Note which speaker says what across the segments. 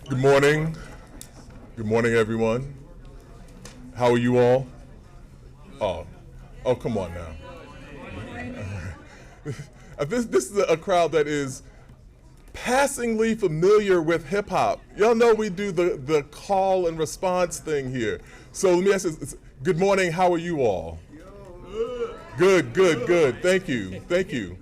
Speaker 1: Good morning. Good morning, everyone. How are you all? Oh, oh, come on now. This is a crowd that is passingly familiar with hip hop. Y'all know we do the call and response thing here. So let me ask this. Good morning. How are you all? Good, good, good. Thank you. Thank you.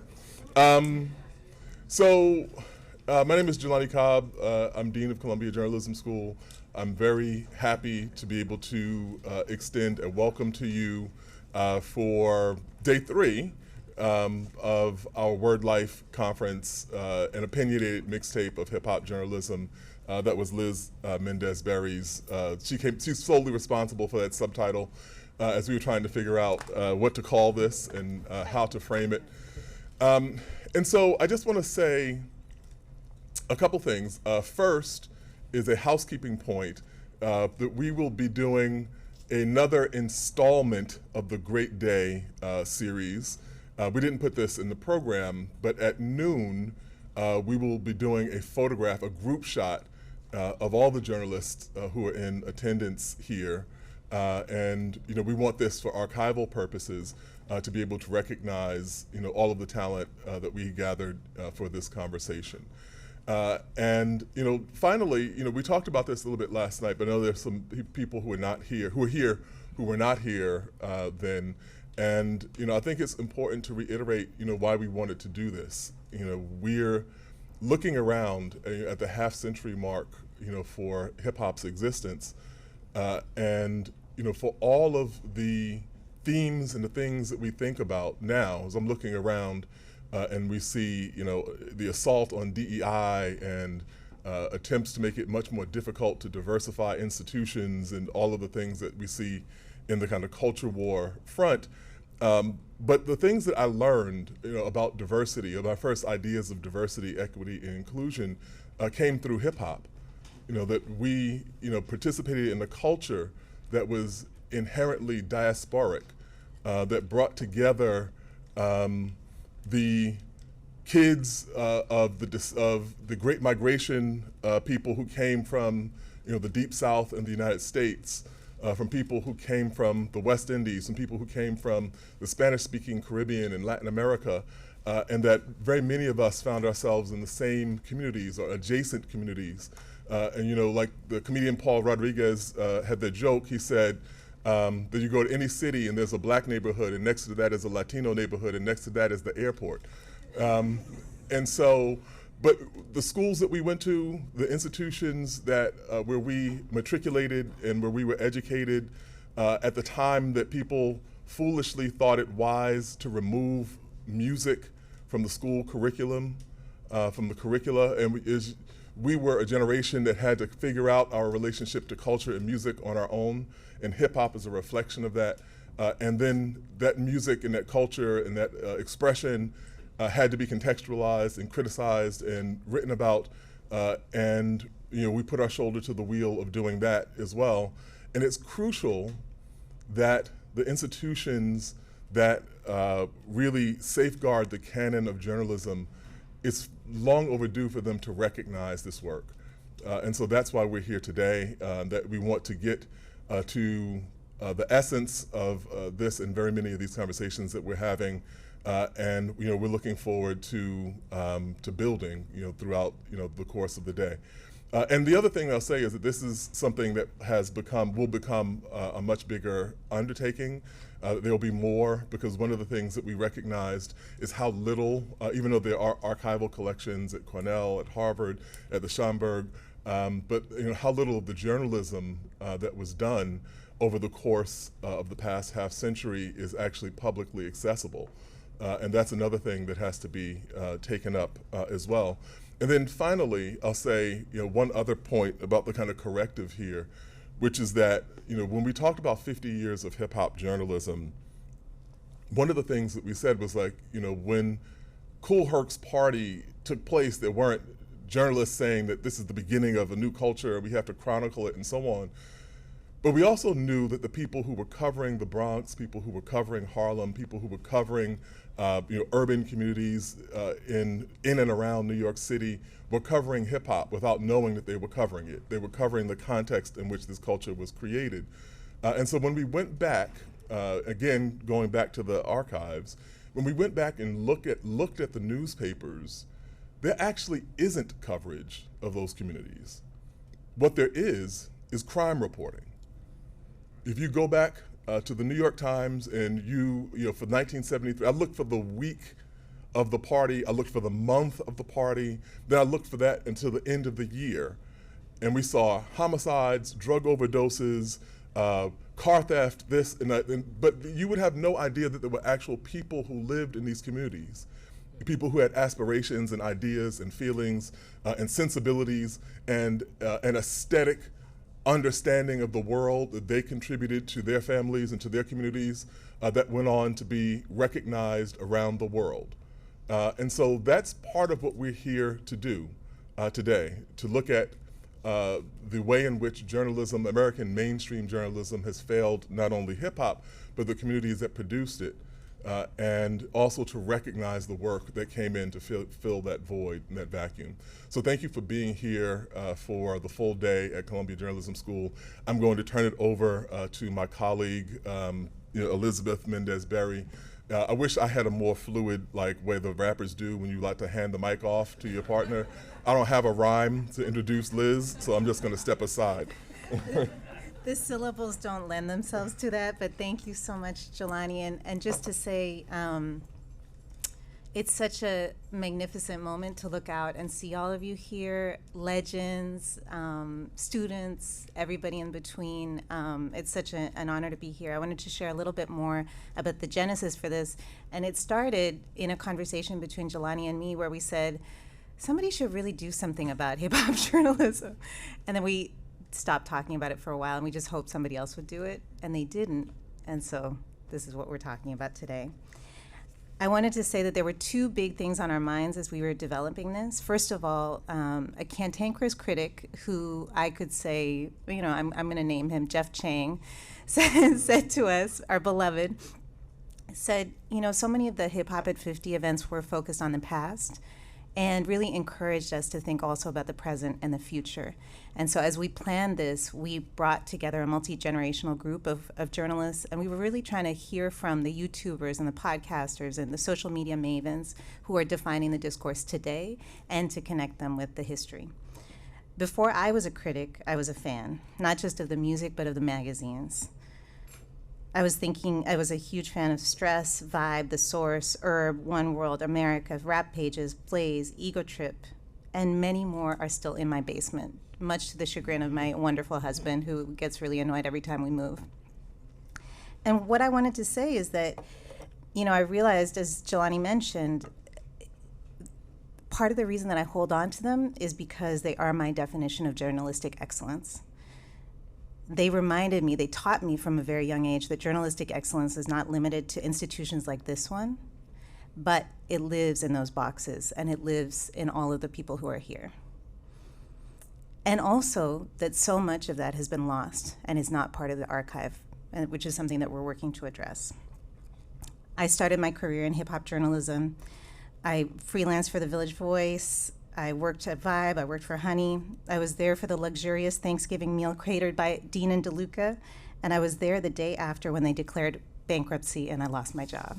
Speaker 1: My name is Jelani Cobb. I'm Dean of Columbia Journalism School. I'm very happy to be able to extend a welcome to you for day 3 of our Word Life conference, an opinionated mixtape of hip hop journalism. That was Liz Méndez Berry's. She's solely responsible for that subtitle as we were trying to figure out what to call this and how to frame it. And so I just want to say a couple things. First is a housekeeping point that we will be doing another installment of the Great Day series. We didn't put this in the program, but at noon we will be doing a photograph, a group shot of all the journalists who are in attendance here. And we want this for archival purposes to be able to recognize all of the talent that we gathered for this conversation. And finally, we talked about this a little bit last night, but I know there's some people who were not here, who were not here then. And I think it's important to reiterate why we wanted to do this. We're looking around at the half-century mark for hip hop's existence, and for all of the themes and the things that we think about now, as I'm looking around and we see, the assault on DEI and attempts to make it much more difficult to diversify institutions and all of the things that we see in the kind of culture war front. But the things that I learned, about diversity, of our first ideas of diversity, equity, and inclusion, came through hip hop. That we, participated in a culture that was inherently diasporic, that brought together the kids of the Great Migration people who came from the Deep South and the United States, from people who came from the West Indies, and people who came from the Spanish-speaking Caribbean and Latin America, and that very many of us found ourselves in the same communities or adjacent communities. And like the comedian Paul Rodriguez had the joke, he said that you go to any city and there's a black neighborhood, and next to that is a Latino neighborhood, and next to that is the airport. And so, but the schools that we went to, the institutions that where we matriculated and where we were educated, at the time that people foolishly thought it wise to remove music from the school curriculum, from the curricula, and we were a generation that had to figure out our relationship to culture and music on our own, and hip hop is a reflection of that. And then that music and that culture and that expression had to be contextualized and criticized and written about, and we put our shoulder to the wheel of doing that as well. And it's crucial that the institutions that really safeguard the canon of journalism, it's long overdue for them to recognize this work. And so that's why we're here today, that we want to get to the essence of this and very many of these conversations that we're having. And we're looking forward to building throughout the course of the day. And the other thing I'll say is that this is something that will become a much bigger undertaking. There'll be more, because one of the things that we recognized is how little, even though there are archival collections at Cornell, at Harvard, at the Schomburg, but how little of the journalism that was done over the course of the past half century is actually publicly accessible. And that's another thing that has to be taken up as well. And then finally, I'll say one other point about the kind of corrective here, which is that when we talked about 50 years of hip hop journalism, one of the things that we said was like, when Kool Herc's party took place, there weren't journalists saying that this is the beginning of a new culture, we have to chronicle it and so on. But we also knew that the people who were covering the Bronx, people who were covering Harlem, people who were covering urban communities in and around New York City were covering hip hop without knowing that they were covering it. They were covering the context in which this culture was created. And so when we went back, again, going back to the archives, when we went back and looked at the newspapers, there actually isn't coverage of those communities. What there is crime reporting. If you go back to the New York Times and for 1973, I looked for the week of the party, I looked for the month of the party, then I looked for that until the end of the year. And we saw homicides, drug overdoses, car theft, this and that, but you would have no idea that there were actual people who lived in these communities, people who had aspirations and ideas and feelings and sensibilities and an aesthetic understanding of the world that they contributed to their families and to their communities that went on to be recognized around the world. And so that's part of what we're here to do today, to look at the way in which journalism, American mainstream journalism, has failed not only hip hop, but the communities that produced it, and also to recognize the work that came in to fill that void and that vacuum. So thank you for being here for the full day at Columbia Journalism School. I'm going to turn it over to my colleague, Elizabeth Méndez Berry. I wish I had a more fluid, way the rappers do when you like to hand the mic off to your partner. I don't have a rhyme to introduce Liz, so I'm just going to step aside.
Speaker 2: The syllables don't lend themselves to that, but thank you so much, Jelani. And just to say, it's such a magnificent moment to look out and see all of you here, legends, students, everybody in between. It's such an honor to be here. I wanted to share a little bit more about the genesis for this. And it started in a conversation between Jelani and me where we said, somebody should really do something about hip hop journalism. And then we stopped talking about it for a while and we just hoped somebody else would do it, and they didn't. And so this is what we're talking about today. I wanted to say that there were two big things on our minds as we were developing this. First of all, a cantankerous critic who I could say, I'm going to name him, Jeff Chang, said to us, our beloved, said, so many of the Hip Hop at 50 events were focused on the past, and really encouraged us to think also about the present and the future. And so as we planned this, we brought together a multi-generational group of journalists, and we were really trying to hear from the YouTubers and the podcasters and the social media mavens who are defining the discourse today, and to connect them with the history. Before I was a critic, I was a fan, not just of the music, but of the magazines. I was a huge fan of Stress, Vibe, The Source, Herb, One World, America, Rap Pages, Blaze, Ego Trip, and many more are still in my basement, much to the chagrin of my wonderful husband, who gets really annoyed every time we move. And what I wanted to say is that, I realized, as Jelani mentioned, part of the reason that I hold on to them is because they are my definition of journalistic excellence. They taught me from a very young age that journalistic excellence is not limited to institutions like this one, but it lives in those boxes, and it lives in all of the people who are here. And also that so much of that has been lost and is not part of the archive, which is something that we're working to address. I started my career in hip hop journalism. I freelanced for the Village Voice. I worked at Vibe, I worked for Honey. I was there for the luxurious Thanksgiving meal catered by Dean and DeLuca, and I was there the day after when they declared bankruptcy and I lost my job.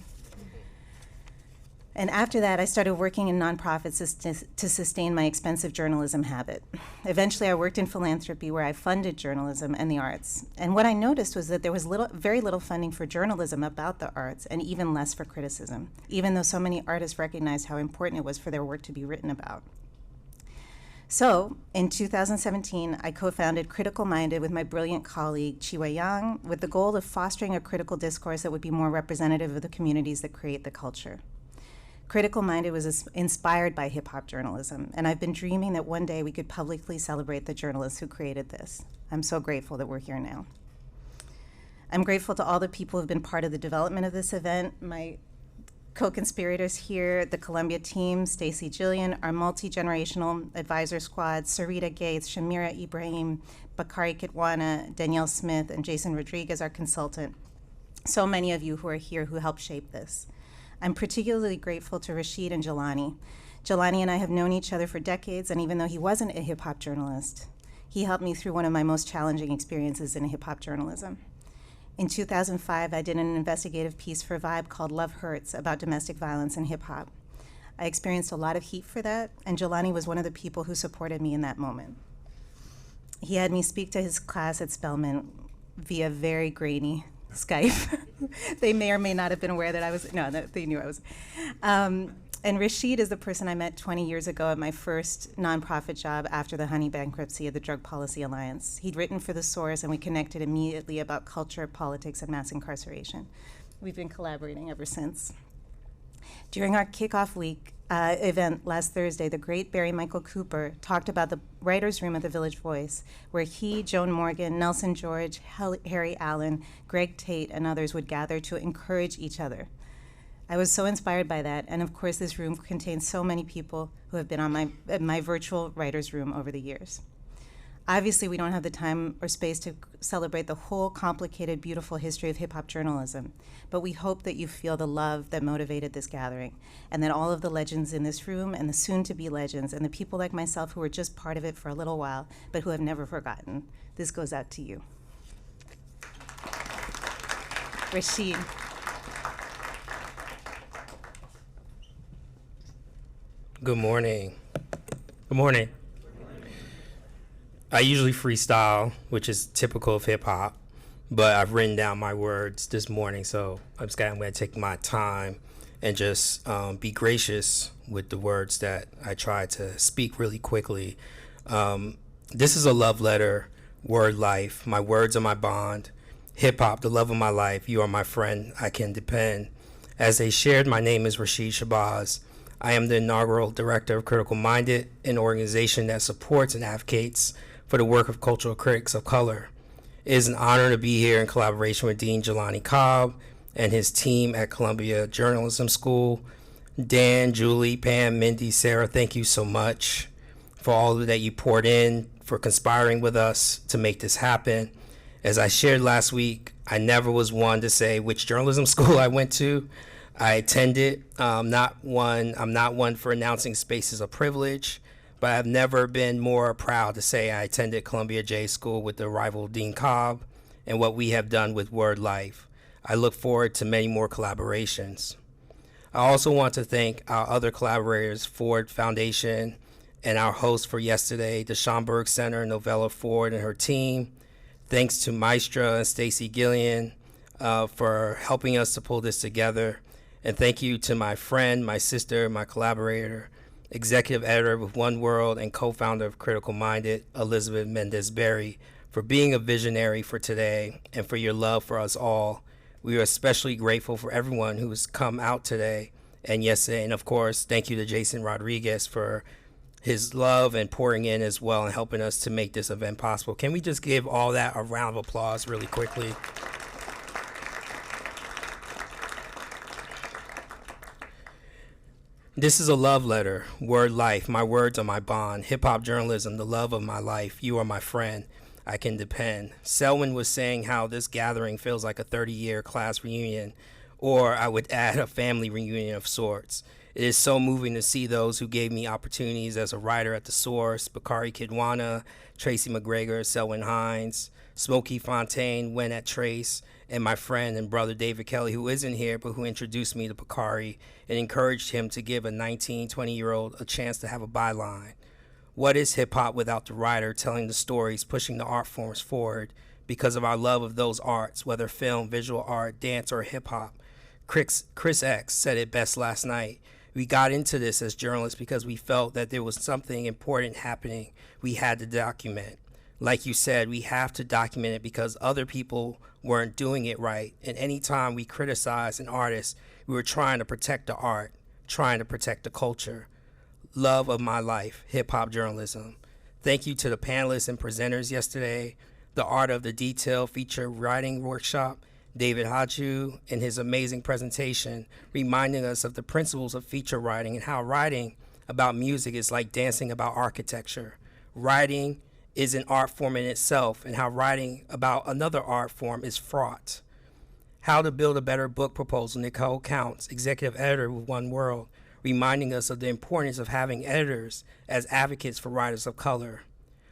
Speaker 2: And after that, I started working in nonprofits to sustain my expensive journalism habit. Eventually, I worked in philanthropy where I funded journalism and the arts. And what I noticed was that there was very little funding for journalism about the arts, and even less for criticism, even though so many artists recognized how important it was for their work to be written about. So, in 2017, I co-founded Critical Minded with my brilliant colleague, Chiwa Yang, with the goal of fostering a critical discourse that would be more representative of the communities that create the culture. Critical Minded was inspired by hip-hop journalism, and I've been dreaming that one day we could publicly celebrate the journalists who created this. I'm so grateful that we're here now. I'm grateful to all the people who have been part of the development of this event, my co-conspirators here, the Columbia team, Stacy Jillian, our multi-generational advisor squad, Sarita Gates, Shamira Ibrahim, Bakari Kitwana, Danielle Smith, and Jason Rodriguez, our consultant. So many of you who are here who helped shape this. I'm particularly grateful to Rashid and Jelani. Jelani and I have known each other for decades, and even though he wasn't a hip-hop journalist, he helped me through one of my most challenging experiences in hip-hop journalism. In 2005, I did an investigative piece for Vibe called Love Hurts about domestic violence in hip-hop. I experienced a lot of heat for that, and Jelani was one of the people who supported me in that moment. He had me speak to his class at Spelman via very grainy Skype. They may or may not have been aware that I was, no, they knew I was. And Rashid is the person I met 20 years ago at my first nonprofit job after the honey bankruptcy of the Drug Policy Alliance. He'd written for The Source, and we connected immediately about culture, politics, and mass incarceration. We've been collaborating ever since. During our kickoff week event last Thursday, the great Barry Michael Cooper talked about the writer's room at the Village Voice, where he, Joan Morgan, Nelson George, Harry Allen, Greg Tate, and others would gather to encourage each other. I was so inspired by that, and of course this room contains so many people who have been on my virtual writer's room over the years. Obviously, we don't have the time or space to celebrate the whole complicated, beautiful history of hip-hop journalism, but we hope that you feel the love that motivated this gathering, and that all of the legends in this room, and the soon-to-be legends, and the people like myself who were just part of it for a little while, but who have never forgotten, this goes out to you. Rashid.
Speaker 3: Good morning. Good morning. I usually freestyle, which is typical of hip hop, but I've written down my words this morning, so I'm going to take my time and just be gracious with the words that I try to speak really quickly. This is a love letter, word life. My words are my bond. Hip hop, the love of my life. You are my friend. I can depend. As they shared, my name is Rashid Shabazz. I am the inaugural director of Critical Minded, an organization that supports and advocates for the work of cultural critics of color. It is an honor to be here in collaboration with Dean Jelani Cobb and his team at Columbia Journalism School. Dan, Julie, Pam, Mindy, Sarah, thank you so much for all that you poured in, for conspiring with us to make this happen. As I shared last week, I never was one to say which journalism school I went to. I attended. I'm not one for announcing spaces of privilege, but I've never been more proud to say I attended Columbia J School with the rival Dean Cobb and what we have done with Word Life. I look forward to many more collaborations. I also want to thank our other collaborators, Ford Foundation, and our host for yesterday, the Schomburg Center, Novella Ford and her team. Thanks to Maestra and Stacy Gillian for helping us to pull this together. And thank you to my friend, my sister, my collaborator, executive editor with One World and co-founder of Critical Minded, Elizabeth Méndez Berry, for being a visionary for today and for your love for us all. We are especially grateful for everyone who has come out today and yesterday. And of course, thank you to Jason Rodriguez for his love and pouring in as well and helping us to make this event possible. Can we just give all that a round of applause really quickly? This is a love letter, word life. My words are my bond. Hip-hop journalism, the love of my life. You are my friend. I can depend. Selwyn was saying how this gathering feels like a 30-year class reunion, or I would add a family reunion of sorts. It is so moving to see those who gave me opportunities as a writer at The Source, Bakari Kidwana, Tracy McGregor, Selwyn Hines, Smokey Fontaine, Wen at Trace, and my friend and brother David Kelly, who isn't here, but who introduced me to Bakari and encouraged him to give a 19, 20-year-old a chance to have a byline. What is hip-hop without the writer telling the stories, pushing the art forms forward because of our love of those arts, whether film, visual art, dance, or hip-hop? Chris X said it best last night. We got into this as journalists because we felt that there was something important happening we had to document. Like you said, we have to document it because other people weren't doing it right. And anytime we criticize an artist, we were trying to protect the art, trying to protect the culture. Love of my life, hip-hop journalism. Thank you to the panelists and presenters yesterday. The Art of the Detail feature writing workshop David Hachu, in his amazing presentation, reminding us of the principles of feature writing and how writing about music is like dancing about architecture. Writing is an art form in itself, and how writing about another art form is fraught. How to Build a Better Book proposal, Nicole Counts, executive editor with One World, reminding us of the importance of having editors as advocates for writers of color.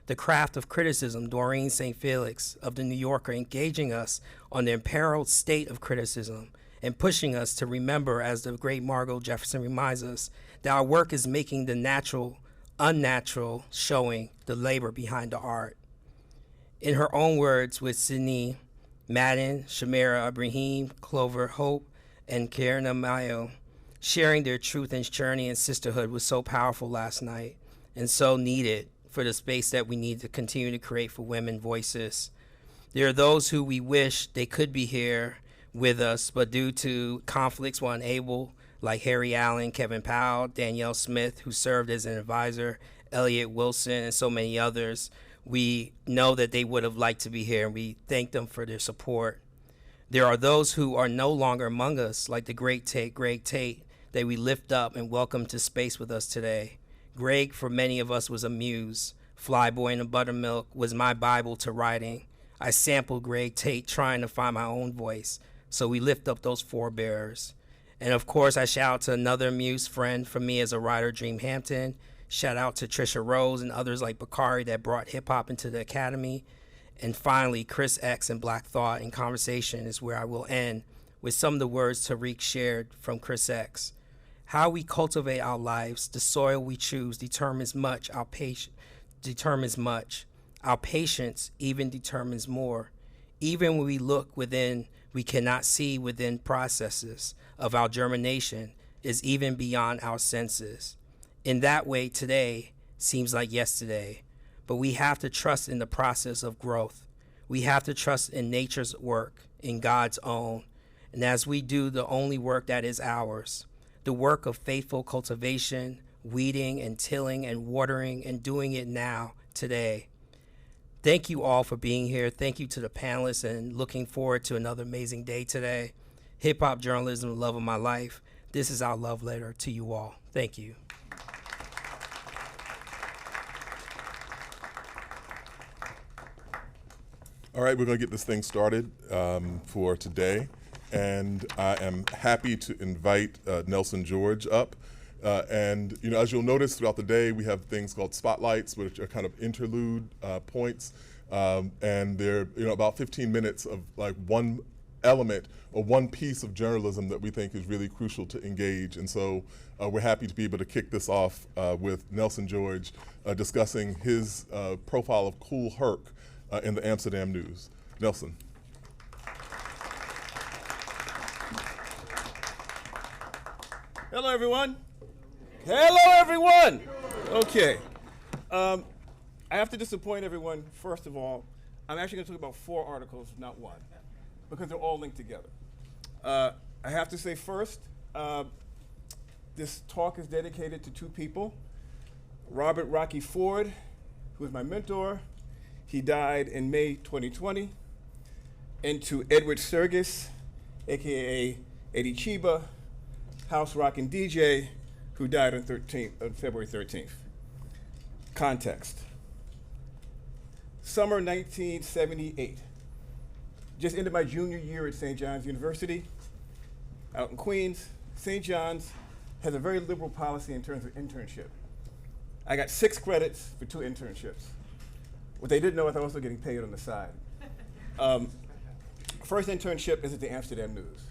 Speaker 3: The Craft of Criticism, Doreen St. Felix of The New Yorker, engaging us on the imperiled state of criticism and pushing us to remember, as the great Margot Jefferson reminds us, that our work is making the natural unnatural, showing the labor behind the art. In her own words, with Sydney Madden, Shamira Ibrahim, Clover Hope, and Karen Mayo, sharing their truth and journey and sisterhood was so powerful last night and so needed for the space that we need to continue to create for women voices. There are those who we wish they could be here with us, but due to conflicts were unable, like Harry Allen, Kevin Powell, Danielle Smith, who served as an advisor, Elliot Wilson, and so many others. We know that they would have liked to be here, and we thank them for their support. There are those who are no longer among us, like the great Greg Tate, that we lift up and welcome to space with us today. Greg, for many of us, was a muse. Flyboy and the Buttermilk was my Bible to writing. I sampled Greg Tate trying to find my own voice, so we lift up those forebearers. And of course, I shout out to another muse friend for me as a writer, Dream Hampton. Shout out to Trisha Rose and others like Bakari that brought hip-hop into the academy. And finally, Chris X and Black Thought in conversation is where I will end with some of the words Tariq shared from Chris X. How we cultivate our lives, the soil we choose determines much. Our patience even determines more. Even when we look within, we cannot see within processes of our germination is even beyond our senses. In that way, today seems like yesterday, but we have to trust in the process of growth. We have to trust in nature's work, in God's own, and as we do the only work that is ours, the work of faithful cultivation, weeding and tilling and watering and doing it now, today. Thank you all for being here. Thank you to the panelists and looking forward to another amazing day today. Hip hop journalism, the love of my life. This is our love letter to you all. Thank you.
Speaker 1: All right, we're going to get this thing started for today. And I am happy to invite Nelson George up. And as you'll notice throughout the day, we have things called spotlights, which are kind of interlude points. And they're about 15 minutes of like one element or one piece of journalism that we think is really crucial to engage. And so we're happy to be able to kick this off with Nelson George discussing his profile of Kool Herc in the Amsterdam News. Nelson.
Speaker 4: Hello, everyone. Hello, everyone. Okay. I have to disappoint everyone. First of all, I'm actually going to talk about 4 articles, not 1, because they're all linked together. I have to say first, this talk is dedicated to 2 people. Robert Rocky Ford, who is my mentor. He died in May 2020. And to Edward Sergis, AKA Eddie Chiba, house rockin' DJ, who died on February 13th. Context. Summer 1978. Just ended my junior year at St. John's University out in Queens. St. John's has a very liberal policy in terms of internship. I got 6 credits for 2 internships. What they didn't know is I was also getting paid on the side. First internship is at the Amsterdam News.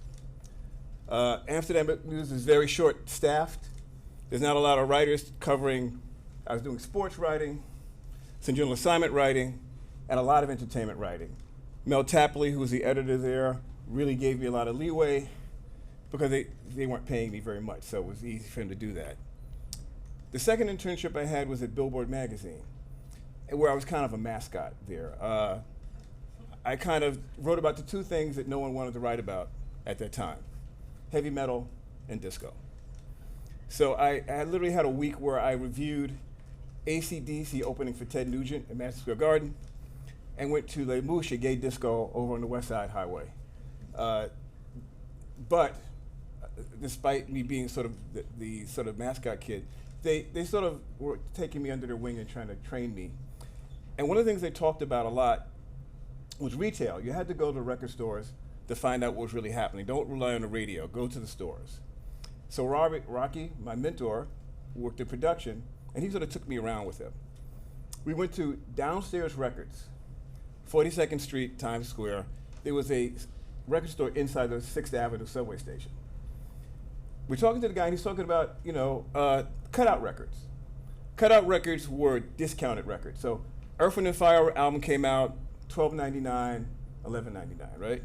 Speaker 4: Amsterdam News is very short-staffed. There's not a lot of writers covering. I was doing sports writing, some general assignment writing, and a lot of entertainment writing. Mel Tapley, who was the editor there, really gave me a lot of leeway because they weren't paying me very much, so it was easy for him to do that. The second internship I had was at Billboard magazine, where I was kind of a mascot there. I kind of wrote about the 2 things that no one wanted to write about at that time: heavy metal and disco. So I literally had a week where I reviewed AC/DC opening for Ted Nugent at Madison Square Garden and went to Les Mouches, a gay disco over on the West Side Highway. But despite me being sort of the sort of mascot kid, they sort of were taking me under their wing and trying to train me. And one of the things they talked about a lot was retail. You had to go to record stores to find out what was really happening. Don't rely on the radio. Go to the stores. So Rocky, my mentor, worked in production, and he sort of took me around with him. We went to Downstairs Records, 42nd Street, Times Square. There was a record store inside the 6th Avenue subway station. We're talking to the guy, and he's talking about, cutout records. Cutout records were discounted records. So Earth, Wind & Fire album came out, $12.99, $11.99, right?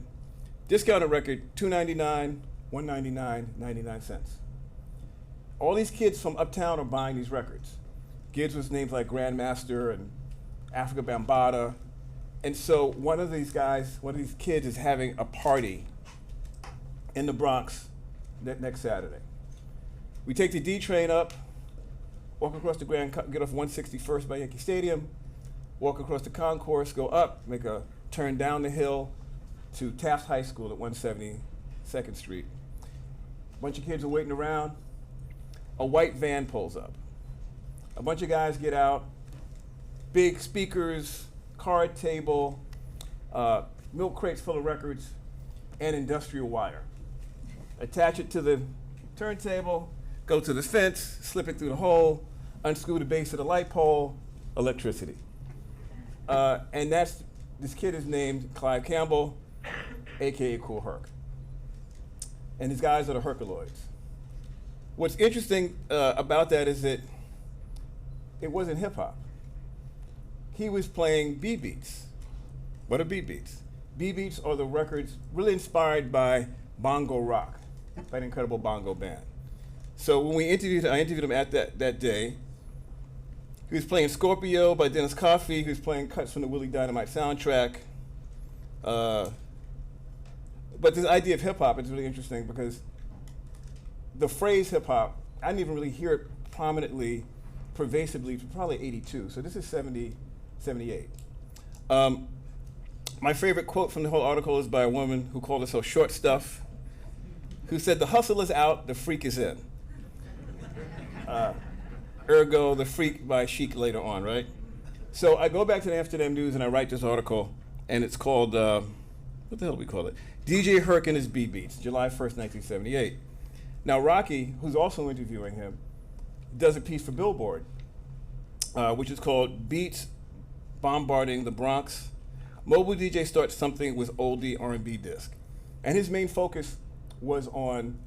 Speaker 4: Discounted record, $2.99, $1.99, 99 cents. All these kids from uptown are buying these records. Kids with names like Grandmaster and Africa Bambaataa. And so one of these kids is having a party in the Bronx next Saturday. We take the D train up, walk across the get off 161st by Yankee Stadium, walk across the concourse, go up, make a turn down the hill to Taft High School at 172nd Street. A bunch of kids are waiting around. A white van pulls up. A bunch of guys get out, big speakers, card table, milk crates full of records, and industrial wire. Attach it to the turntable, go to the fence, slip it through the hole, unscrew the base of the light pole, electricity. And this kid is named Clive Campbell, AKA Kool Herc. And these guys are the Herculoids. What's interesting about that is that it wasn't hip hop. He was playing B-beats. What are B-beats? B-beats are the records really inspired by bongo rock, by the Incredible Bongo Band. So when I interviewed him at that day. He was playing Scorpio by Dennis Coffey. He was playing cuts from the Willie Dynamite soundtrack. But this idea of hip hop is really interesting because the phrase hip hop, I didn't even really hear it prominently, pervasively, for probably 82. So this is 70, 78. My favorite quote from the whole article is by a woman who called herself Short Stuff, who said, "The hustle is out, the freak is in." Ergo, The Freak by Chic later on, right? So I go back to the Amsterdam News and I write this article, and it's called, what the hell do we call it? DJ Herc and His B-Beats, July 1st, 1978. Now Rocky, who's also interviewing him, does a piece for Billboard, which is called Beats Bombarding the Bronx. Mobile DJ starts something with oldie R&B disc. And his main focus was on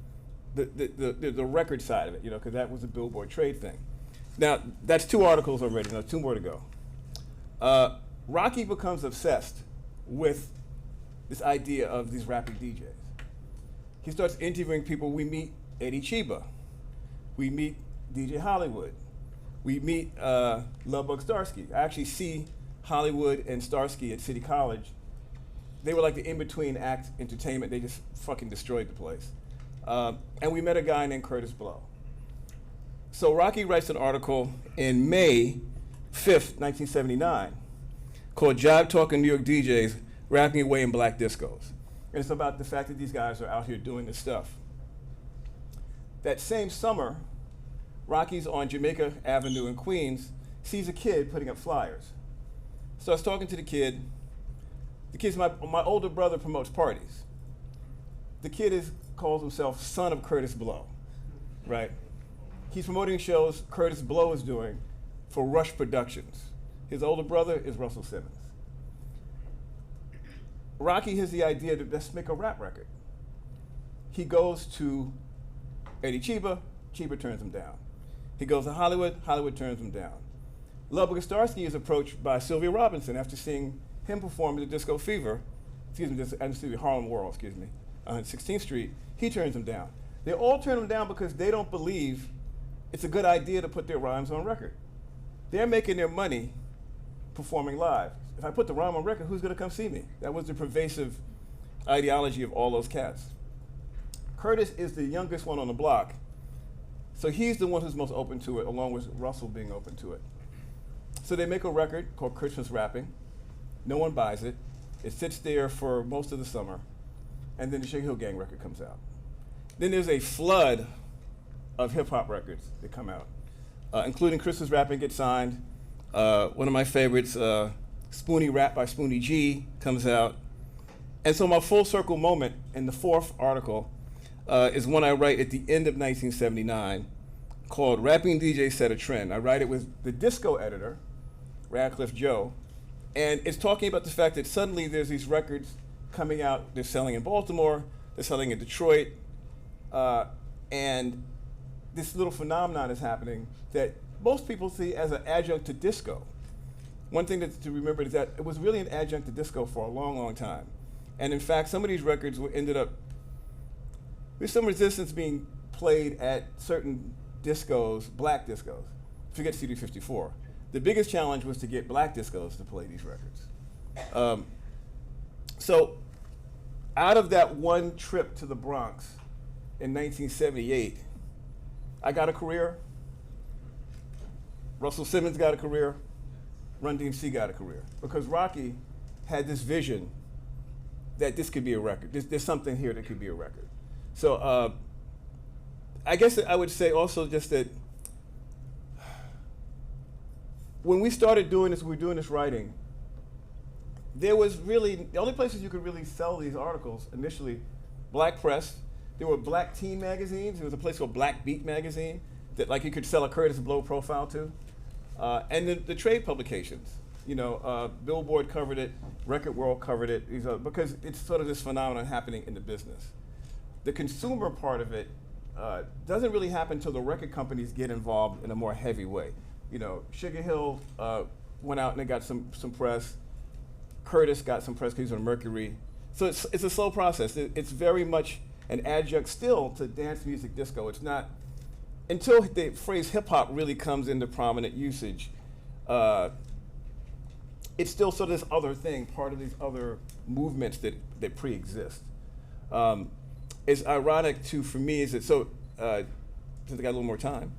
Speaker 4: the record side of it, because that was a Billboard trade thing. Now, that's 2 articles already. Now, 2 more to go. Rocky becomes obsessed with this idea of these rapping DJs. He starts interviewing people. We meet Eddie Chiba. We meet DJ Hollywood. We meet Lovebug Starsky. I actually see Hollywood and Starsky at City College. They were like the in-between act entertainment. They just fucking destroyed the place. And we met a guy named Curtis Blow. So Rocky writes an article in May 5th, 1979, called Jive Talking New York DJs Rapping Away in Black Discos. And it's about the fact that these guys are out here doing this stuff. That same summer, Rocky's on Jamaica Avenue in Queens, sees a kid putting up flyers. Starts talking to the kid. The kid's my older brother promotes parties. The kid calls himself Son of Curtis Blow, right? He's promoting shows Curtis Blow is doing for Rush Productions. His older brother is Russell Simmons. Rocky has the idea that let's make a rap record. He goes to Eddie Chiba, Chiba turns him down. He goes to Hollywood, Hollywood turns him down. Lovebug Starsky is approached by Sylvia Robinson after seeing him perform at the Disco Fever, Harlem World, on 16th Street. He turns him down. They all turn him down because they don't believe it's a good idea to put their rhymes on record. They're making their money performing live. If I put the rhyme on record, who's gonna come see me? That was the pervasive ideology of all those cats. Curtis is the youngest one on the block, so he's the one who's most open to it, along with Russell being open to it. So they make a record called Christmas Rapping. No one buys it. It sits there for most of the summer. and then the Sugar Hill Gang record comes out. Then there's a flood of hip hop records that come out, including Christmas Rapping gets signed. One of my favorites, Spoonie Rap by Spoonie G comes out. And so my full circle moment in the fourth article is one I write at the end of 1979 called Rapping DJ Set a Trend. I write it with the disco editor, Radcliffe Joe, and it's talking about the fact that suddenly there's these records coming out, they're selling in Baltimore, they're selling in Detroit, and this little phenomenon is happening that most people see as an adjunct to disco. One thing to remember is that it was really an adjunct to disco for a long, long time. And in fact, some of these records ended up, there's some resistance being played at certain discos, black discos. Forget CD 54. The biggest challenge was to get black discos to play these records. So out of that one trip to the Bronx in 1978, I got a career, Russell Simmons got a career, Run DMC got a career. Because Rocky had this vision that this could be a record. There's something here that could be a record. So I guess that I would say also just that when we started doing this, we were doing this writing, there was really, the only places you could really sell these articles initially, black press. There were black teen magazines. There was a place called Black Beat magazine that like you could sell a Curtis Blow profile to. And the trade publications, you know, Billboard covered it, Record World covered it, because it's sort of this phenomenon happening in the business. The consumer part of it doesn't really happen until the record companies get involved in a more heavy way. You know, Sugar Hill went out and they got some press. Curtis got some press because he was on Mercury. So it's a slow process. It's very much an adjunct still to dance music disco. It's not, until the phrase hip hop really comes into prominent usage, it's still sort of this other thing, part of these other movements that pre-exist. It's ironic too for me is that, so, since I got a little more time,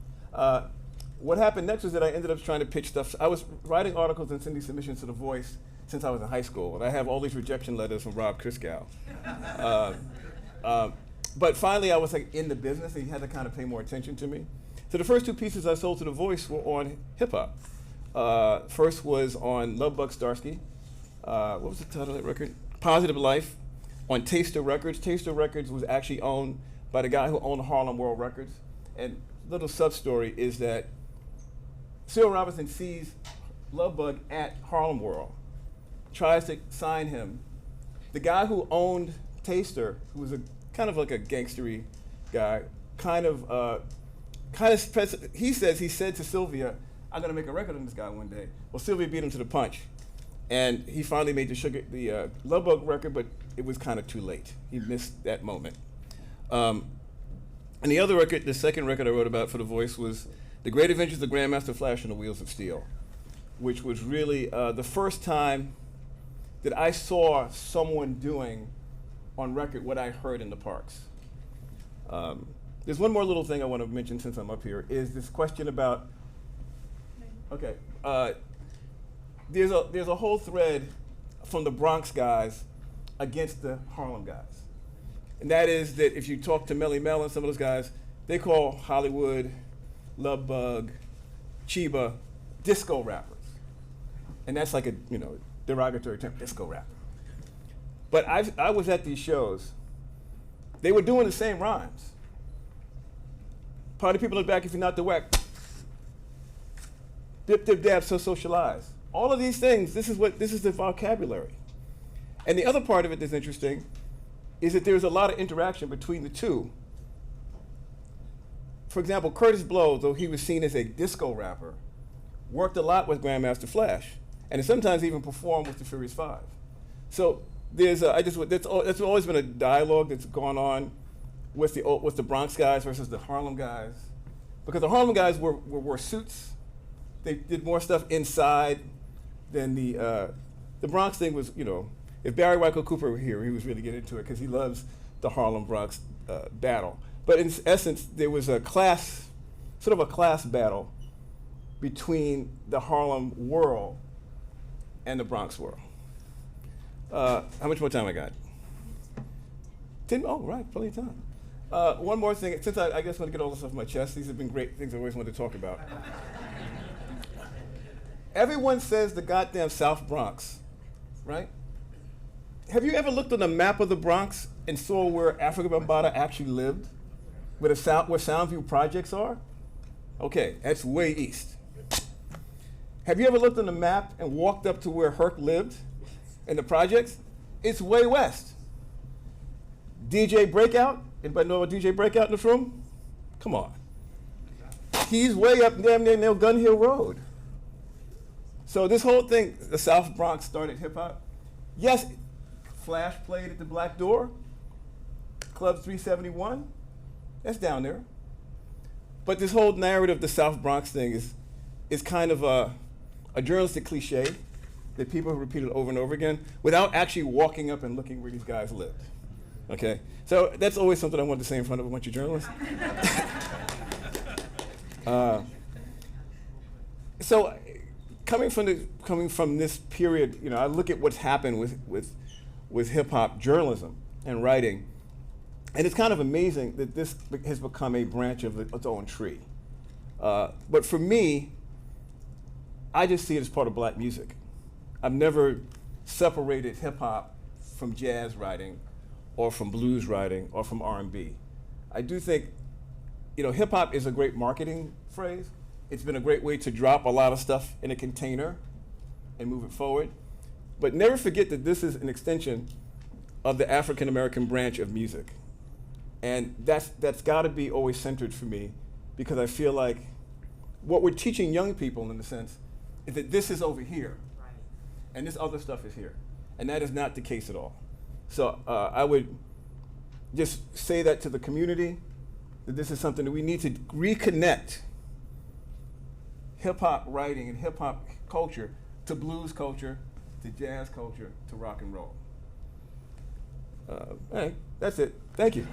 Speaker 4: what happened next was that I ended up trying to pitch stuff. I was writing articles and sending submissions to The Voice since I was in high school, and I have all these rejection letters from Rob Christgau. But finally I was like in the business and he had to kind of pay more attention to me. So the first two pieces I sold to The Voice were on hip hop. First was on Love Bug Starsky. What was the title of that record? Positive Life, on Taster Records. Taster Records was actually owned by the guy who owned Harlem World Records. And little sub-story is that Cyril Robinson sees Love Bug at Harlem World, tries to sign him. The guy who owned Taster, who was a kind of like a gangstery guy, he said to Sylvia, I'm gonna make a record on this guy one day. Well, Sylvia beat him to the punch. And he finally made the Love Bug record, but it was kind of too late. He missed that moment. And the other record, the second record I wrote about for The Voice was The Great Adventures of Grandmaster Flash and the Wheels of Steel, which was really the first time that I saw someone doing on record what I heard in the parks. There's one more little thing I want to mention since I'm up here, is this question about, okay, there's a whole thread from the Bronx guys against the Harlem guys. And that is that if you talk to Melly Mel and some of those guys, they call Hollywood, Love Bug, Chiba, disco rappers. And that's like a, derogatory term, disco rapper. But I was at these shows. They were doing the same rhymes. Party people in the back, if you're not the whack. Dip, dip, dab, so socialize. All of these things, this is the vocabulary. And the other part of it that's interesting is that there's a lot of interaction between the two. For example, Curtis Blow, though he was seen as a disco rapper, worked a lot with Grandmaster Flash, and sometimes even performed with the Furious Five. So there's that's always been a dialogue that's gone on with the Bronx guys versus the Harlem guys, because the Harlem guys wore suits. They did more stuff inside than the Bronx thing was. If Barry Wyckoff Cooper were here, he was really getting into it because he loves the Harlem Bronx battle. But in essence, there was a class battle between the Harlem world and the Bronx world. How much more time I got? Oh, right, plenty of time. One more thing, since I guess I want to get all this off my chest, these have been great things I always wanted to talk about. Everyone says the goddamn South Bronx, right? Have you ever looked on a map of the Bronx and saw where Afrika Bambaataa actually lived? Where Soundview projects are? Okay, that's way east. Have you ever looked on the map and walked up to where Herc lived in the projects? It's way west. DJ Breakout? Anybody know about DJ Breakout in this room? Come on. He's way up damn near Gun Hill Road. So this whole thing, the South Bronx started hip hop. Yes, Flash played at the Black Door, Club 371, that's down there. But this whole narrative, the South Bronx thing is kind of a journalistic cliche that people have repeated over and over again without actually walking up and looking where these guys lived. Okay, so that's always something I wanted to say in front of a bunch of journalists. So coming from this period, you know, I look at what's happened with hip hop journalism and writing, and it's kind of amazing that this has become a branch of its own tree. But for me, I just see it as part of black music. I've never separated hip hop from jazz writing, or from blues writing, or from R&B. I do think, you know, hip hop is a great marketing phrase. It's been a great way to drop a lot of stuff in a container and move it forward. But never forget that this is an extension of the African American branch of music. And that's gotta be always centered for me, because I feel like what we're teaching young people, in a sense, is that this is over here, and this other stuff is here. And that is not the case at all. So I would just say that to the community, that this is something that we need to reconnect hip hop writing and hip hop culture to blues culture, to jazz culture, to rock and roll. Hey, that's it. Thank you.